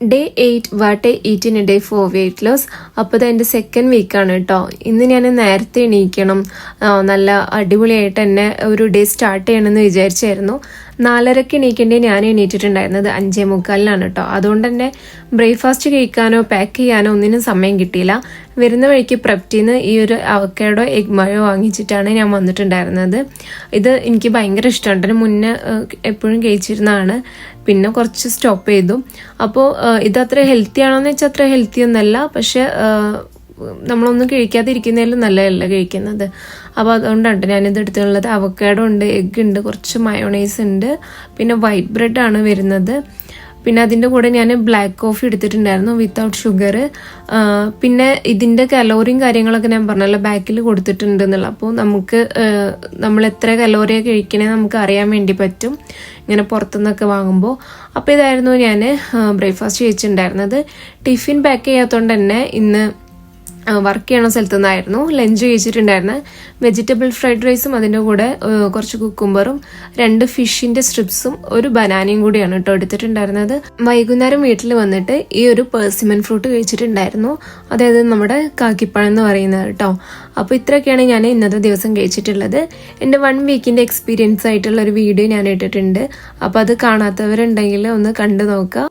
Day 8 what eat in a day for weight loss. അപ്പോൾ ഇത് എൻ്റെ സെക്കൻഡ് വീക്കാണ് കേട്ടോ. ഇന്ന് ഞാൻ നേരത്തെ എണീക്കണം, നല്ല അടിപൊളിയായിട്ട് തന്നെ ഒരു ഡേ സ്റ്റാർട്ട് ചെയ്യണമെന്ന് വിചാരിച്ചായിരുന്നു. 4:30 എണീക്കേണ്ടി ഞാൻ എണീറ്റിട്ടുണ്ടായിരുന്നത് 5:45 കേട്ടോ. അതുകൊണ്ട് തന്നെ ബ്രേക്ക്ഫാസ്റ്റ് കഴിക്കാനോ പാക്ക് ചെയ്യാനോ ഒന്നിനും സമയം കിട്ടിയില്ല. വരുന്ന വഴിക്ക് പ്രപ്റ്റിന്ന് ഈ ഒരു അവക്കാഡോ എഗ് മയോ വാങ്ങിച്ചിട്ടാണ് ഞാൻ വന്നിട്ടുണ്ടായിരുന്നത്. ഇത് എനിക്ക് ഭയങ്കര ഇഷ്ടമാണ്. ഇതിന് മുന്നേ എപ്പോഴും കഴിച്ചിരുന്നതാണ്, പിന്നെ കുറച്ച് സ്റ്റോപ്പ് ചെയ്തു. അപ്പോൾ ഇത് അത്ര ഹെൽത്തി ആണോന്ന് വെച്ചാൽ അത്ര ഹെൽത്തി ഒന്നല്ല, പക്ഷെ നമ്മളൊന്നും കഴിക്കാതിരിക്കുന്നതിലും നല്ലതല്ല കഴിക്കുന്നത്. അപ്പോൾ അതുകൊണ്ടാണ് ഞാനിത് എടുത്തുള്ളത്. അവക്കാഡോ ഉണ്ട്, എഗ് ഉണ്ട്, കുറച്ച് മയോണൈസ് ഉണ്ട്, പിന്നെ വൈറ്റ് ബ്രെഡ് ആണ് വരുന്നത്. പിന്നെ അതിൻ്റെ കൂടെ ഞാൻ ബ്ലാക്ക് കോഫി എടുത്തിട്ടുണ്ടായിരുന്നു വിത്തൗട്ട് ഷുഗർ. പിന്നെ ഇതിൻ്റെ കലോറിയും കാര്യങ്ങളൊക്കെ ഞാൻ പറഞ്ഞല്ലോ ബാക്കിൽ കൊടുത്തിട്ടുണ്ട് എന്നുള്ള. അപ്പോൾ നമുക്ക് നമ്മൾ എത്ര കലോറിയാണ് കഴിക്കണേ നമുക്ക് അറിയാൻ വേണ്ടി പറ്റും ഇങ്ങനെ പുറത്തുനിന്നൊക്കെ വാങ്ങുമ്പോൾ. അപ്പോൾ ഇതായിരുന്നു ഞാൻ ബ്രേക്ക്ഫാസ്റ്റ് കഴിച്ചിട്ടുണ്ടായിരുന്നത്. ടിഫിൻ പാക്ക് ചെയ്യാത്തതുകൊണ്ട് തന്നെ ഇന്ന് വർക്ക് ചെയ്യണ സ്ഥലത്തു നിന്നായിരുന്നു ലഞ്ച് കഴിച്ചിട്ടുണ്ടായിരുന്നത്. വെജിറ്റബിൾ ഫ്രൈഡ് റൈസും അതിൻ്റെ കൂടെ കുറച്ച് കുക്കുംബറും 2 ഫിഷിൻ്റെ സ്ട്രിപ്സും ഒരു ബനാനയും കൂടിയാണ് കേട്ടോ എടുത്തിട്ടുണ്ടായിരുന്നത്. വൈകുന്നേരം വീട്ടിൽ വന്നിട്ട് ഈ ഒരു പെർസിമൻ ഫ്രൂട്ട് കഴിച്ചിട്ടുണ്ടായിരുന്നു, അതായത് നമ്മുടെ കാക്കിപ്പഴം എന്ന് പറയുന്നത് കേട്ടോ. അപ്പോൾ ഇത്രയൊക്കെയാണ് ഞാൻ ഇന്നത്തെ ദിവസം കഴിച്ചിട്ടുള്ളത്. എൻ്റെ 1 വീക്കിൻ്റെ എക്സ്പീരിയൻസ് ആയിട്ടുള്ള ഒരു വീഡിയോ ഞാൻ ഇട്ടിട്ടുണ്ട്. അപ്പോൾ അത് കാണാത്തവരുണ്ടെങ്കിൽ ഒന്ന് കണ്ടു നോക്കുക.